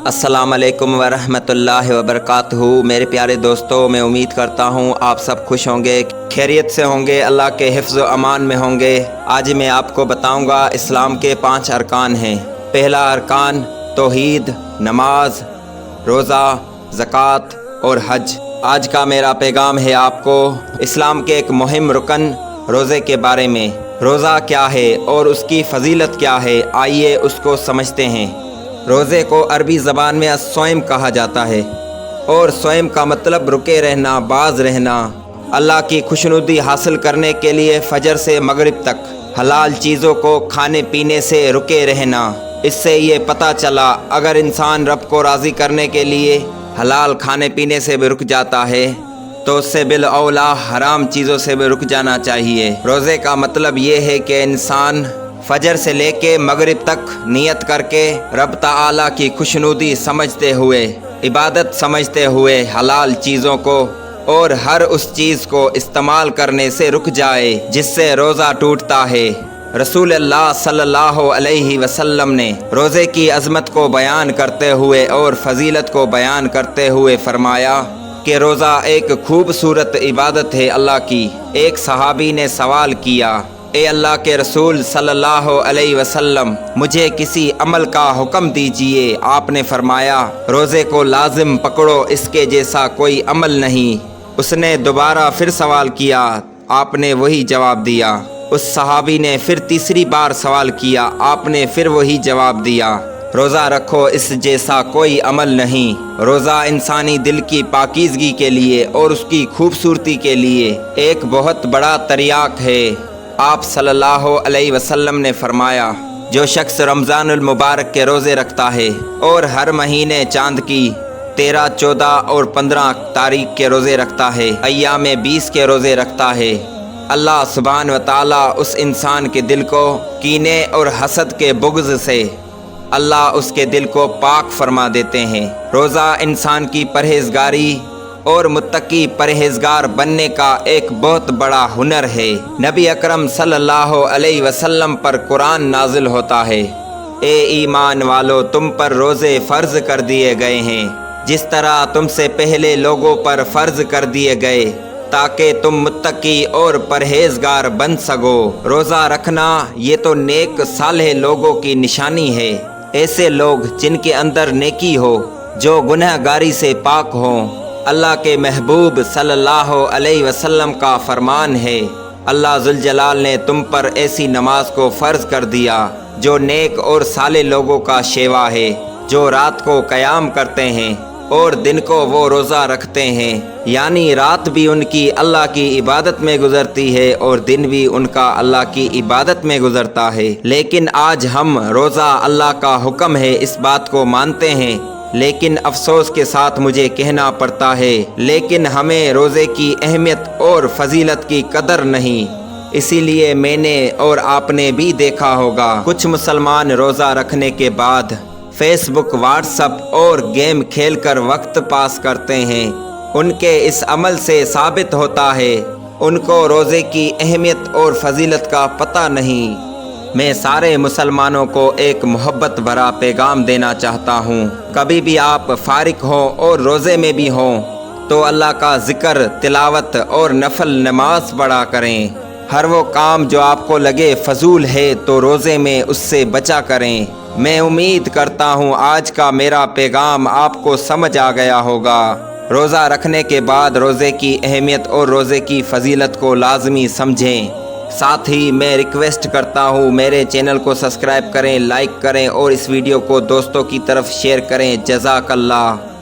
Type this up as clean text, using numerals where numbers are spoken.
अस्सलाम वालेकुम वरहमतुल्लाहि वबरकातुहू। मेरे प्यारे दोस्तों, मैं उम्मीद करता हूँ आप सब खुश होंगे, खैरियत से होंगे, अल्लाह के हिफ्ज़ व अमान में होंगे। आज मैं आपको बताऊँगा इस्लाम के 5 अरकान हैं। पहला अरकान तौहीद, नमाज, रोज़ा, ज़कात और हज। आज का मेरा पैगाम है आपको इस्लाम के एक मुहिम रुकन रोज़े के बारे में। रोज़ा क्या है और उसकी फजीलत क्या है, आइए उसको समझते हैं। रोज़े को अरबी ज़बान में अस्सौम कहा जाता है और स्वयं का मतलब रुके रहना, बाज रहना। अल्लाह की खुशनुदी हासिल करने के लिए फ़जर से मगरिब तक हलाल चीज़ों को खाने पीने से रुके रहना। इससे ये पता चला अगर इंसान रब को राज़ी करने के लिए हलाल खाने पीने से भी रुक जाता है तो उससे बिल औला हराम चीज़ों से भी रुक जाना चाहिए। रोज़े का मतलब ये है कि इंसान फजर से लेके मगरिब तक नियत करके रब ताला की खुशनुदी समझते हुए, इबादत समझते हुए हलाल चीज़ों को और हर उस चीज़ को इस्तेमाल करने से रुक जाए जिससे रोज़ा टूटता है। रसूल अल्लाह सल्लल्लाहु अलैहि वसल्लम ने रोज़े की अज़मत को बयान करते हुए और फजीलत को बयान करते हुए फरमाया कि रोज़ा एक खूबसूरत इबादत है अल्लाह की। एक सहाबी ने सवाल किया, ए अल्लाह के रसूल सल्लल्लाहु अलैहि वसल्लम, मुझे किसी अमल का हुक्म दीजिए। आपने फरमाया, रोज़े को लाजिम पकड़ो, इसके जैसा कोई अमल नहीं। उसने दोबारा फिर सवाल किया, आपने वही जवाब दिया। उस सहाबी ने फिर तीसरी बार सवाल किया, आपने फिर वही जवाब दिया। रोज़ा रखो, इस जैसा कोई अमल नहीं। रोज़ा इंसानी दिल की पाकीज़गी के लिए और उसकी खूबसूरती के लिए एक बहुत बड़ा तरियाक है। आप सल्लल्लाहु अलैहि वसल्लम ने फरमाया, जो शख्स रमज़ानुल मुबारक के रोज़े रखता है और हर महीने चांद की 13, 14 और 15 तारीख के रोज़े रखता है, अय्याम 20 के रोज़े रखता है, अल्लाह सुब्हान व तआला उस इंसान के दिल को कीने और हसद के बुग़्ज़ से अल्लाह उसके दिल को पाक फरमा देते हैं। रोज़ा इंसान की परहेज़गारी और मुत्तकी परहेज़गार बनने का एक बहुत बड़ा हुनर है। नबी अकरम सल्लल्लाहु अलैहि वसल्लम पर कुरान नाजिल होता है, ए ईमान वालो, तुम पर रोज़े फ़र्ज़ कर दिए गए हैं जिस तरह तुमसे पहले लोगों पर फ़र्ज़ कर दिए गए ताकि तुम मुत्तकी और परहेज़गार बन सको। रोज़ा रखना ये तो नेक सालेह लोगों की निशानी है, ऐसे लोग जिनके अंदर नेकी हो, जो गुनहगारी से पाक हों। अल्लाह के महबूब सल्लल्लाहु अलैहि वसल्लम का फरमान है, अल्लाह जुल जलाल ने तुम पर ऐसी नमाज को फ़र्ज़ कर दिया जो नेक और साले लोगों का शेवा है, जो रात को क़याम करते हैं और दिन को वो रोज़ा रखते हैं। यानी रात भी उनकी अल्लाह की इबादत में गुज़रती है और दिन भी उनका अल्लाह की इबादत में गुज़रता है। लेकिन आज हम रोज़ा अल्लाह का हुक्म है इस बात को मानते हैं, लेकिन अफसोस के साथ मुझे कहना पड़ता है, लेकिन हमें रोज़े की अहमियत और फजीलत की कदर नहीं। इसीलिए मैंने और आपने भी देखा होगा कुछ मुसलमान रोज़ा रखने के बाद फेसबुक, व्हाट्सएप और गेम खेलकर वक्त पास करते हैं। उनके इस अमल से साबित होता है उनको रोज़े की अहमियत और फजीलत का पता नहीं। मैं सारे मुसलमानों को एक मोहब्बत भरा पैगाम देना चाहता हूँ, कभी भी आप फारिग हों और रोज़े में भी हों तो अल्लाह का ज़िक्र, तिलावत और नफल नमाज पढ़ा करें। हर वो काम जो आपको लगे फजूल है तो रोज़े में उससे बचा करें। मैं उम्मीद करता हूँ आज का मेरा पैगाम आपको समझ आ गया होगा। रोज़ा रखने के बाद रोज़े की अहमियत और रोज़े की फजीलत को लाजमी समझें। साथ ही मैं रिक्वेस्ट करता हूँ मेरे चैनल को सब्सक्राइब करें, लाइक करें और इस वीडियो को दोस्तों की तरफ शेयर करें। जज़ाकल्लाह।